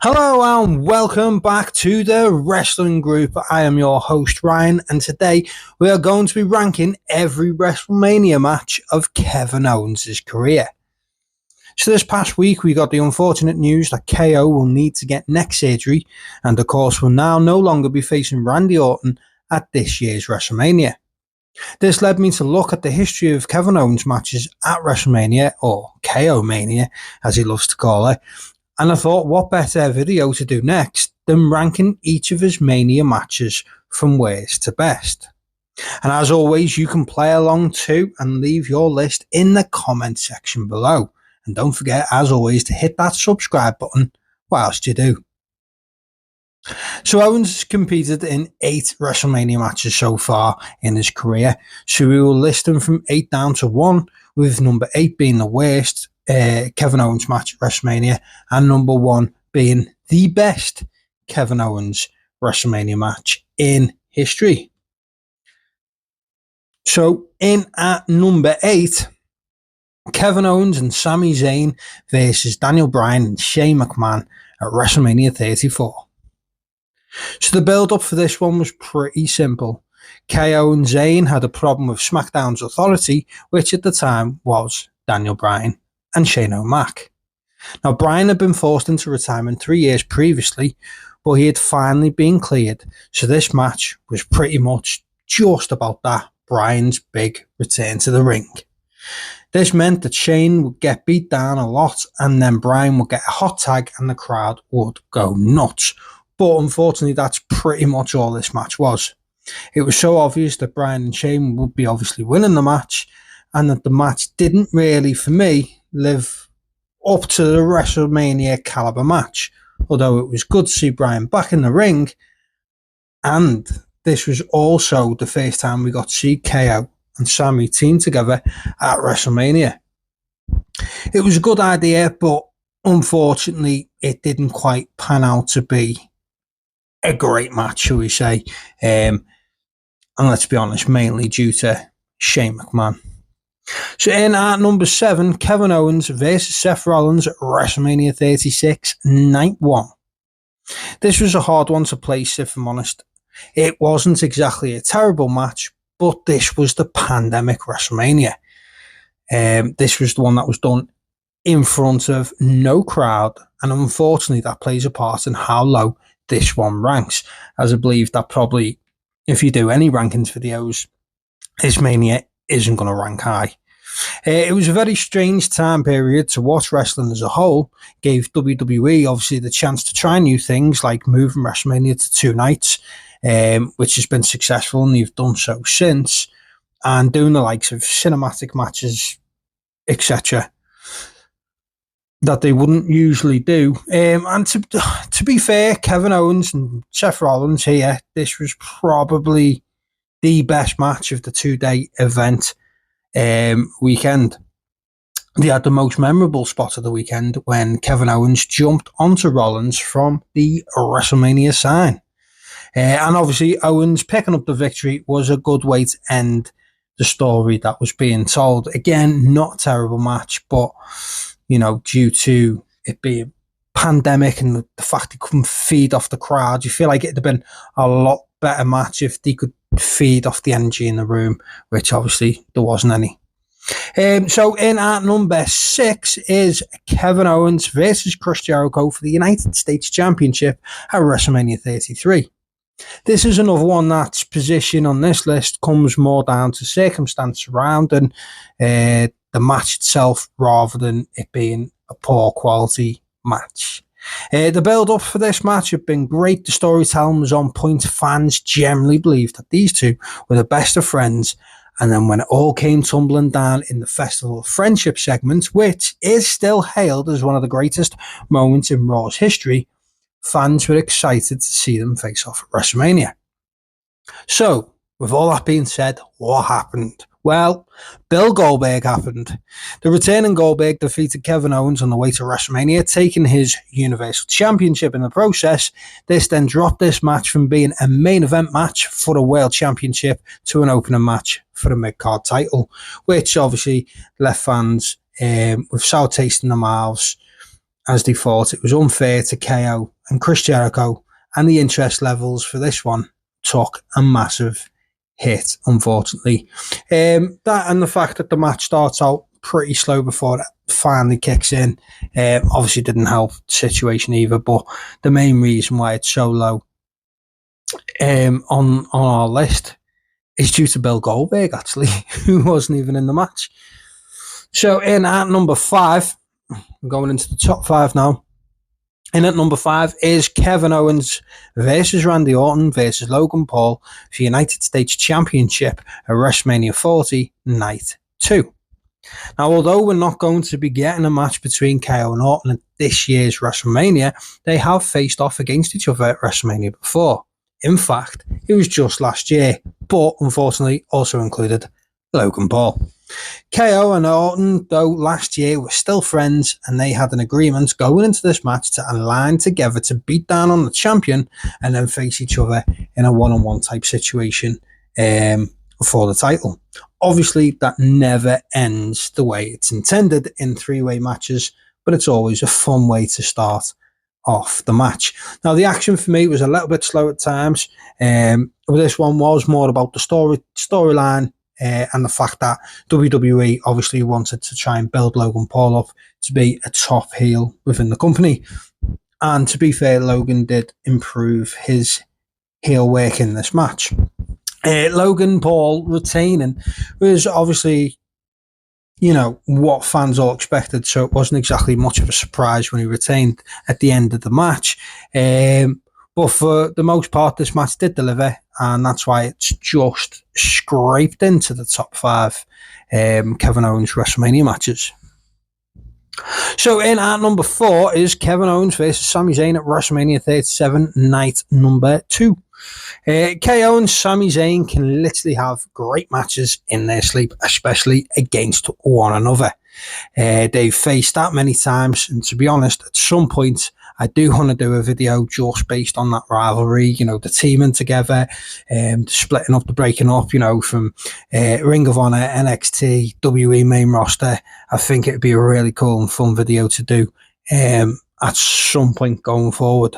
Hello and welcome back to the Wrestling Group. I am your host Ryan, and today we are going to be ranking every Wrestlemania match of Kevin Owens' career. So this past week we got the unfortunate news that KO will need to get neck surgery and of course will now no longer be facing Randy Orton at this year's WrestleMania. This led me to look at the history of Kevin Owens matches at WrestleMania, or KO Mania as he loves to call it. And I thought, what better video to do next than ranking each of his Mania matches from worst to best. And as always, you can play along too and leave your list in the comment section below. And don't forget, as always, to hit that subscribe button whilst you do. So Owens has competed in 8 WrestleMania matches so far in his career. So we will list them from 8 down to 1, with number 8 being the worst Kevin Owens match at WrestleMania, and number 1 being the best Kevin Owens WrestleMania match in history. So in at number 8, Kevin Owens and Sami Zayn versus Daniel Bryan and Shane McMahon at WrestleMania 34. So the build up for this one was pretty simple. KO and Zayn had a problem with SmackDown's authority, which at the time was Daniel Bryan and Shane O'Mac. Now, Bryan had been forced into retirement 3 years previously, but he had finally been cleared, so this match was pretty much just about that, Bryan's big return to the ring. This meant that Shane would get beat down a lot, and then Bryan would get a hot tag and the crowd would go nuts. But unfortunately, that's pretty much all this match was. It was so obvious that Bryan and Shane would be obviously winning the match, and that the match didn't really, for me, live up to the WrestleMania caliber match. Although it was good to see Bryan back in the ring, and this was also the first time we got to see KO and Sami team together at WrestleMania. It was a good idea, but unfortunately, it didn't quite pan out to be a great match, shall we say. And let's be honest, mainly due to Shane McMahon. So in at number 7, Kevin Owens versus Seth Rollins at WrestleMania 36, Night 1. This was a hard one to place, if I'm honest. It wasn't exactly a terrible match, but this was the pandemic WrestleMania. This was the one that was done in front of no crowd, and unfortunately that plays a part in how low this one ranks, as I believe that probably, if you do any rankings videos, this Mania isn't going to rank high. It was a very strange time period to watch wrestling as a whole. Gave WWE obviously the chance to try new things like moving WrestleMania to 2 nights, which has been successful, and they've done so since, and doing the likes of cinematic matches, etc., that they wouldn't usually do. And to be fair, Kevin Owens and Seth Rollins here, this was probably the best match of the 2-day event weekend. They had the most memorable spot of the weekend when Kevin Owens jumped onto Rollins from the WrestleMania sign. And obviously Owens picking up the victory was a good way to end the story that was being told. Again, not a terrible match, but you know, due to it being pandemic and the fact they couldn't feed off the crowd, you feel like it'd have been a lot better match if they could feed off the energy in the room, which obviously there wasn't any. So in at number 6 is Kevin Owens versus Chris Jericho for the United States Championship at WrestleMania 33. This is another one that's position on this list comes more down to circumstance surrounding the match itself rather than it being a poor quality match. The build-up for this match had been great. The storytelling was on point. Fans generally believed that these two were the best of friends. And then when it all came tumbling down in the Festival of Friendship segment, which is still hailed as one of the greatest moments in Raw's history, fans were excited to see them face off at WrestleMania. So, with all that being said, what happened? Well, Bill Goldberg happened. The returning Goldberg defeated Kevin Owens on the way to WrestleMania, taking his Universal Championship in the process. This then dropped this match from being a main event match for the World Championship to an opening match for the mid-card title, which obviously left fans with sour taste in their mouths, as they thought it was unfair to KO and Chris Jericho, and the interest levels for this one took a massive hit, unfortunately. That and the fact that the match starts out pretty slow before it finally kicks in obviously didn't help the situation either, but the main reason why it's so low on our list is due to Bill Goldberg, actually, who wasn't even in the match. So in at number 5, I'm going into the top 5 now. In at number 5 is Kevin Owens versus Randy Orton versus Logan Paul for United States Championship at WrestleMania 40 Night 2. Now, although we're not going to be getting a match between KO and Orton at this year's WrestleMania, they have faced off against each other at WrestleMania before. In fact, it was just last year, but unfortunately also included Logan Paul. KO and Orton, though, last year were still friends, and they had an agreement going into this match to align together to beat down on the champion and then face each other in a one-on-one type situation for the title. Obviously, that never ends the way it's intended in three-way matches, but it's always a fun way to start off the match. Now, the action for me was a little bit slow at times. This one was more about the storyline and the fact that WWE obviously wanted to try and build Logan Paul up to be a top heel within the company. And to be fair, Logan did improve his heel work in this match. Logan Paul retaining was obviously, what fans all expected, so it wasn't exactly much of a surprise when he retained at the end of the match. But for the most part, this match did deliver, and that's why it's just scraped into the top 5 Kevin Owens WrestleMania matches. So in at number 4 is Kevin Owens versus Sami Zayn at WrestleMania 37 Night number 2. KO and Sami Zayn can literally have great matches in their sleep, especially against one another. They've faced that many times, and to be honest, at some point, I do want to do a video just based on that rivalry, the teaming together, splitting up, the breaking up, from Ring of Honor, NXT, WWE main roster. I think it would be a really cool and fun video to do at some point going forward.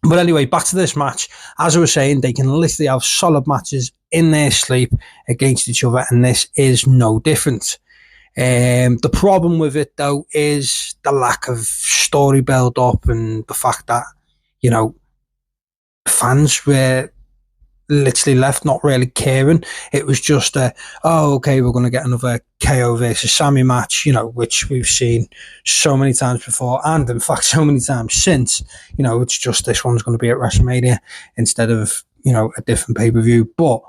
But anyway, back to this match. As I was saying, they can literally have solid matches in their sleep against each other, and this is no different. The problem with it, though, is the lack of story build up and the fact that, fans were literally left not really caring. It was just okay, we're going to get another KO versus Sami match, which we've seen so many times before, and in fact so many times since. It's just this one's going to be at WrestleMania instead of a different pay-per-view. But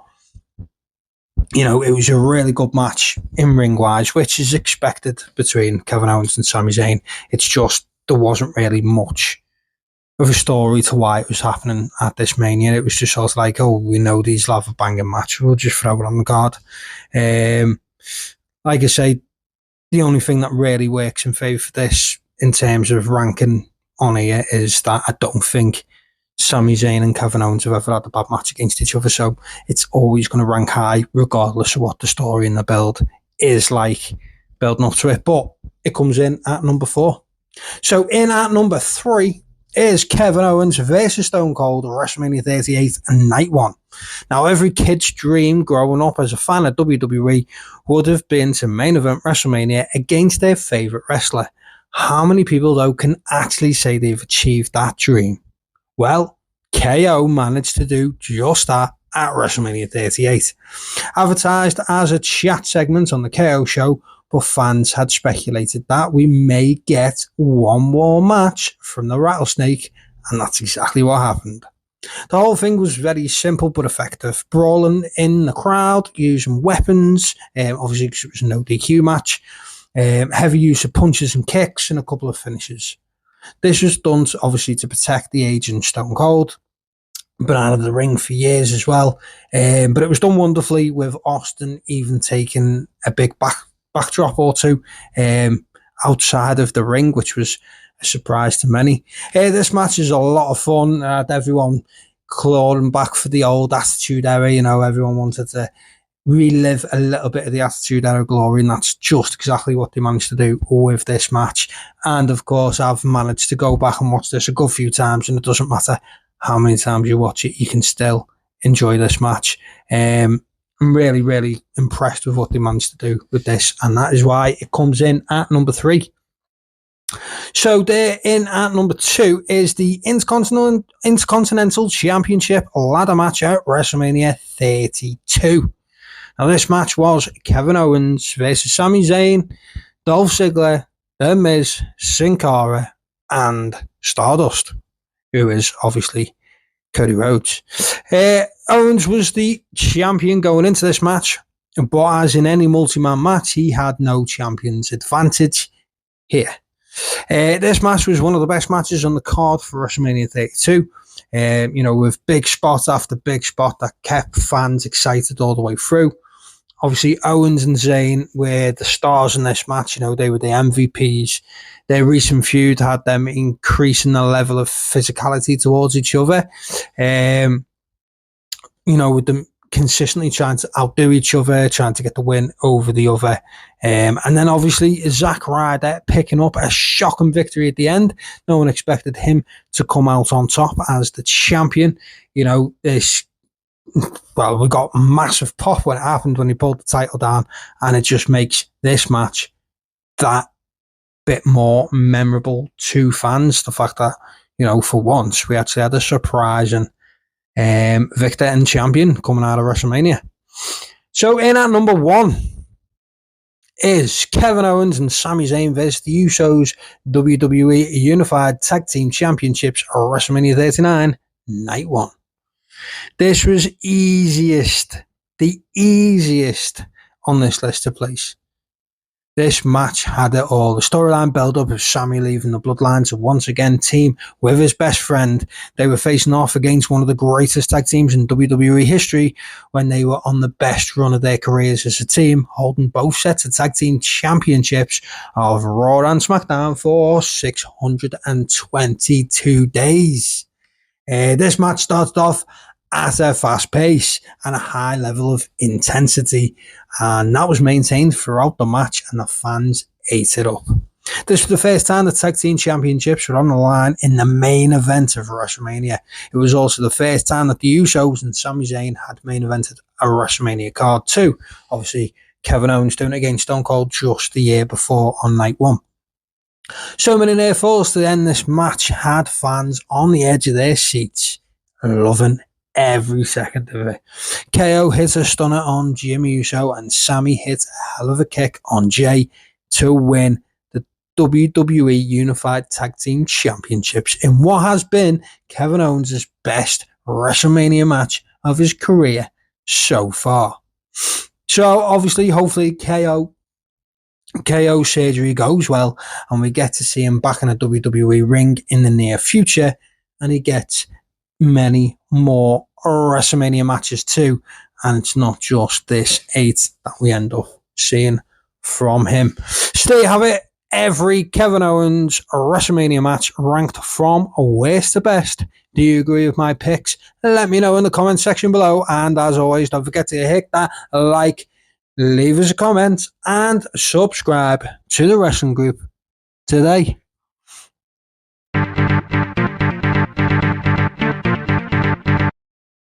it was a really good match in ring wise, which is expected between Kevin Owens and Sami Zayn. It's just there wasn't really much of a story to why it was happening at this Mania. It was just sort of like, we know these will have a banging match, we'll just throw it on the card. Like I say, the only thing that really works in favour for this in terms of ranking on here is that I don't think Sami Zayn and Kevin Owens have ever had a bad match against each other, so it's always going to rank high regardless of what the story and the build is like building up to it. But it comes in at number 4. So in at number 3 is Kevin Owens versus Stone Cold at WrestleMania 38 and Night 1. Now, every kid's dream growing up as a fan of WWE would have been to main event WrestleMania against their favourite wrestler. How many people, though, can actually say they've achieved that dream? Well, KO managed to do just that at WrestleMania 38. Advertised as a chat segment on the KO show, but fans had speculated that we may get one more match from the Rattlesnake, and that's exactly what happened. The whole thing was very simple but effective. Brawling in the crowd, using weapons, obviously because it was a no DQ match, heavy use of punches and kicks, and a couple of finishes. This was done obviously to protect the aging Stone Cold. Been out of the ring for years as well. But it was done wonderfully, with Austin even taking a big backdrop or two outside of the ring, which was a surprise to many. This match is a lot of fun. Everyone clawing back for the old Attitude Era. Everyone wanted to relive a little bit of the Attitude Era glory, and that's just exactly what they managed to do with this match. And of course, I've managed to go back and watch this a good few times, and it doesn't matter how many times you watch it, you can still enjoy this match. I'm really, really impressed with what they managed to do with this, and that is why it comes in at number 3. So there in at number 2 is the Intercontinental Championship ladder match at WrestleMania 32. Now this match was Kevin Owens versus Sami Zayn, Dolph Ziggler, The Miz, Sin Cara, and Stardust, who is obviously Cody Rhodes. Owens was the champion going into this match, but as in any multi-man match, he had no champion's advantage here. This match was one of the best matches on the card for WrestleMania 32. With big spot after big spot that kept fans excited all the way through. Obviously, Owens and Zayn were the stars in this match. They were the MVPs. Their recent feud had them increasing the level of physicality towards each other. With them consistently trying to outdo each other, trying to get the win over the other. And then obviously Zack Ryder picking up a shocking victory at the end. No one expected him to come out on top as the champion. We got massive pop when it happened, when he pulled the title down, and it just makes this match that bit more memorable to fans. The fact that, for once, we actually had a surprising victor and champion coming out of WrestleMania. So in at number 1 is Kevin Owens and Sami Zayn versus the Usos WWE Unified Tag Team Championships at WrestleMania 39, Night 1. This was the easiest on this list to place. This match had it all. The storyline build-up of Sami leaving the Bloodline to once again team with his best friend. They were facing off against one of the greatest tag teams in WWE history when they were on the best run of their careers as a team, holding both sets of tag team championships of Raw and SmackDown for 622 days. This match started off at a fast pace and a high level of intensity, and that was maintained throughout the match, and the fans ate it up. This was the first time the tag team championships were on the line in the main event of WrestleMania. It was also the first time that the Usos and Sami Zayn had main evented a WrestleMania card too. Obviously, Kevin Owens doing it against Stone Cold just the year before on night 1. So many near falls to end this match had fans on the edge of their seats, loving every second of it. KO hit a stunner on Jimmy Uso, and Sami hit a hell of a kick on Jay to win the WWE Unified Tag Team Championships in what has been Kevin Owens' best WrestleMania match of his career so far. So obviously, hopefully KO surgery goes well and we get to see him back in a WWE ring in the near future, and he gets many more WrestleMania matches too, and it's not just this 8 that we end up seeing from him. So there you have it, every Kevin Owens WrestleMania match ranked from worst to best. Do you agree with my picks? Let me know in the comment section below, and as always, don't forget to hit that like, leave us a comment, and subscribe to the wrestling group today.